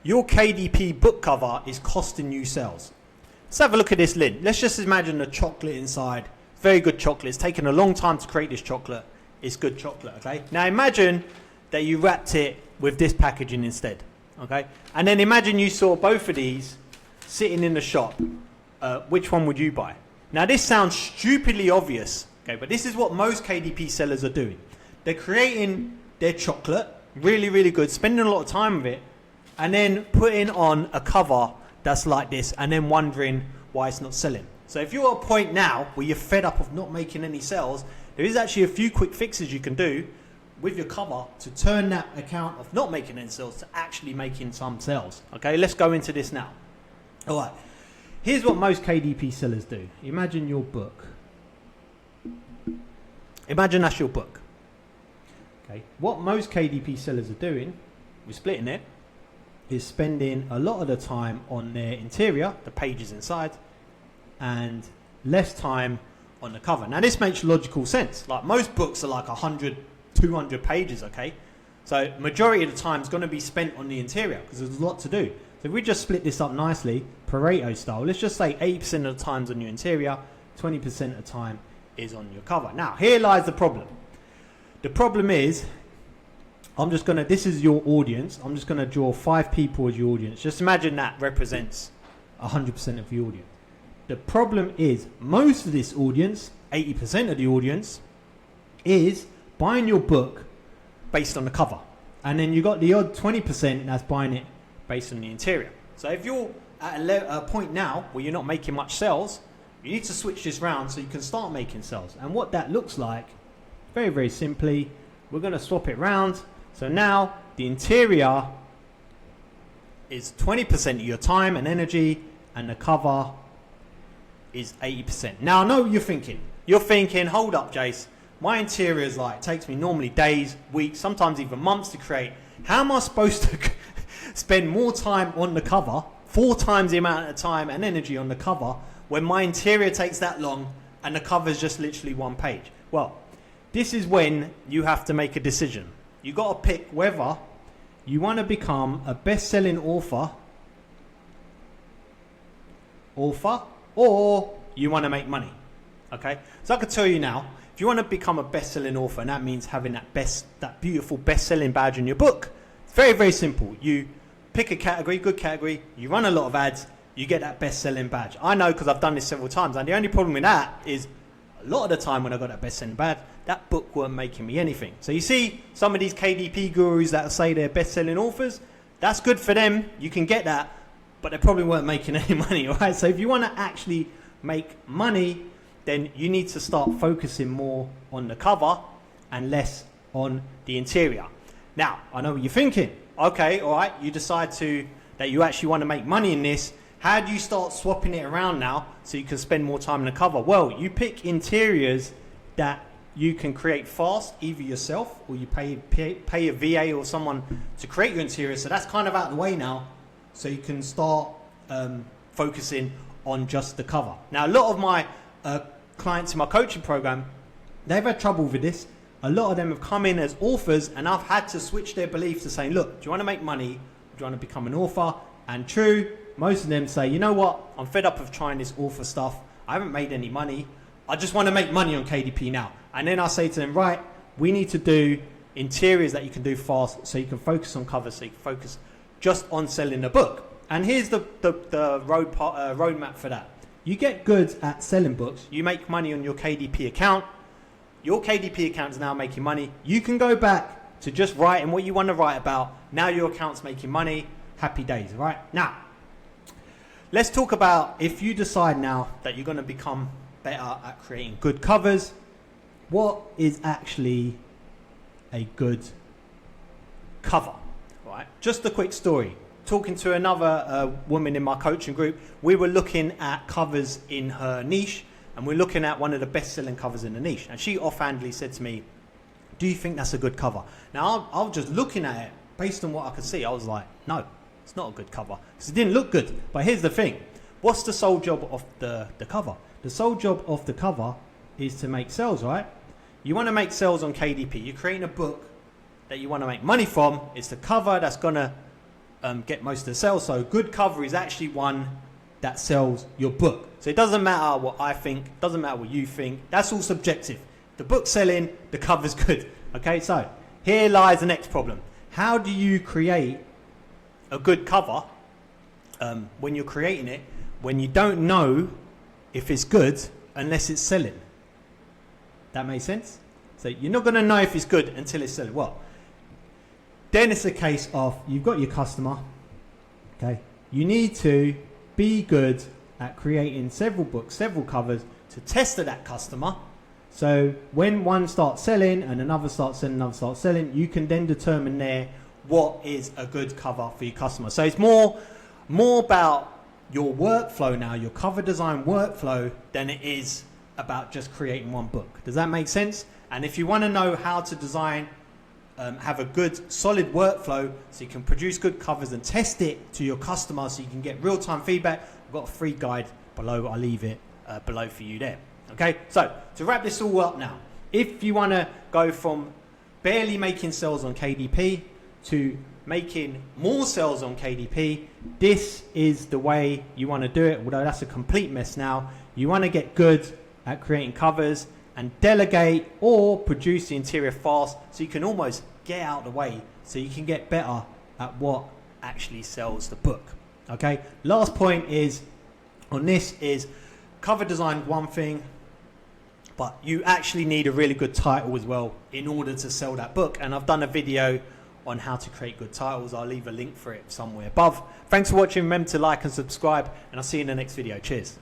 your KDP book cover is costing you sales. Let's have a look at this lid. Let's just imagine the chocolate inside. Very good chocolate. It's taken a long time to create this chocolate. It's good chocolate, okay? Now imagine that you wrapped it with this packaging instead, okay? And then imagine you saw both of these sitting in the shop. Which one would you buy? Now this sounds stupidly obvious, okay? But this is what most KDP sellers are doing. They're creating their chocolate, really, really good, spending a lot of time with it, and then putting on a cover that's like this, and then wondering why it's not selling. So if you're at a point now where you're fed up of not making any sales, there is actually a few quick fixes you can do with your cover to turn that account of not making any sales to actually making some sales. Okay, let's go into this now. All right, here's what most KDP sellers do. Imagine your book. Imagine that's your book. Okay, what most KDP sellers are doing, we're splitting it, is spending a lot of the time on their interior, the pages inside, and less time on the cover. Now this makes logical sense. Like most books are like 100, 200 pages, okay? So majority of the time is going to be spent on the interior because there's a lot to do. So if we just split this up nicely, Pareto style, let's just say 80% of the time's on your interior, 20% of the time is on your cover. Now here lies the problem. The problem is, this is your audience. I'm just going to draw 5 people as your audience. Just imagine that represents 100% of your audience. The problem is most of this audience, 80% of the audience, is buying your book based on the cover. And then you got the odd 20% that's buying it based on the interior. So if you're at a point now where you're not making much sales, you need to switch this round so you can start making sales. And what that looks like, very, very simply, we're going to swap it round. So now the interior is 20% of your time and energy, and the cover is 80%. Now I know what you're thinking. You're thinking, hold up, Jase. My interior is like, takes me normally days, weeks, sometimes even months to create. How am I supposed to spend more time on the cover, 4 times the amount of time and energy on the cover, when my interior takes that long and the cover is just literally 1 page? Well, this is when you have to make a decision. You got to pick whether you want to become a best-selling author, or you want to make money. Okay, so I can tell you now, if you want to become a best-selling author, and that means having that beautiful best-selling badge in your book, it's very, very simple. You pick a category, good category, you run a lot of ads, you get that best-selling badge. I know because I've done this several times, and the only problem with that is a lot of the time when I got that best-selling badge, that book weren't making me anything. So you see some of these KDP gurus that say they're best-selling authors, that's good for them, you can get that, but they probably weren't making any money, all right? So if you want to actually make money, then you need to start focusing more on the cover and less on the interior. Now, I know what you're thinking. Okay, all right, you decide that you actually want to make money in this. How do you start swapping it around now so you can spend more time on the cover? Well, you pick interiors that you can create fast, either yourself or you pay a VA or someone to create your interior. So that's kind of out of the way now. So you can start focusing on just the cover. Now, a lot of my clients in my coaching program, they've had trouble with this. A lot of them have come in as authors, and I've had to switch their belief to saying, look, do you want to make money? Do you want to become an author? And true, most of them say, you know what? I'm fed up of trying this author stuff. I haven't made any money. I just want to make money on KDP now. And then I say to them, right, we need to do interiors that you can do fast so you can focus on covers, so you can focus just on selling the book. And here's the roadmap for that. You get good at selling books. You make money on your KDP account. Your KDP account is now making money. You can go back to just writing what you want to write about. Now your account's making money. Happy days, right? Now, let's talk about if you decide now that you're going to become better at creating good covers, what is actually a good cover, right? Just a quick story. Talking to another woman in my coaching group, we were looking at covers in her niche, and we're looking at one of the best-selling covers in the niche. And she offhandedly said to me, do you think that's a good cover? Now, I was just looking at it, based on what I could see, I was like, no, it's not a good cover, because it didn't look good. But here's the thing. What's the sole job of the cover? The sole job of the cover is to make sales, right? You want to make sales on KDP. You're creating a book that you want to make money from. It's the cover that's going to get most of the sales. So good cover is actually one that sells your book. So it doesn't matter what I think, doesn't matter what you think. That's all subjective. The book's selling, the cover's good. Okay, so here lies the next problem. How do you create a good cover when you're creating it, when you don't know if it's good unless it's selling? That makes sense? So you're not going to know if it's good until it's selling. Well, then it's a case of you've got your customer. Okay, you need to be good at creating several books, several covers to test that customer. So when one starts selling and another starts selling, another starts selling, you can then determine there what is a good cover for your customer. So it's more about your workflow now, your cover design workflow, than it is about just creating one book. Does that make sense? And if you want to know how to design, have a good solid workflow so you can produce good covers and test it to your customer so you can get real-time feedback, I've got a free guide below. I'll leave it below for you there. Okay, so to wrap this all up now, if you want to go from barely making sales on KDP to making more sales on KDP, this is the way you want to do it, although that's a complete mess now. You want to get good at creating covers and delegate or produce the interior fast so you can almost get out of the way so you can get better at what actually sells the book. Okay, last point is on this is cover design one thing, but you actually need a really good title as well in order to sell that book. And I've done a video on how to create good titles. I'll leave a link for it somewhere above. Thanks for watching. Remember to like and subscribe, and I'll see you in the next video. Cheers.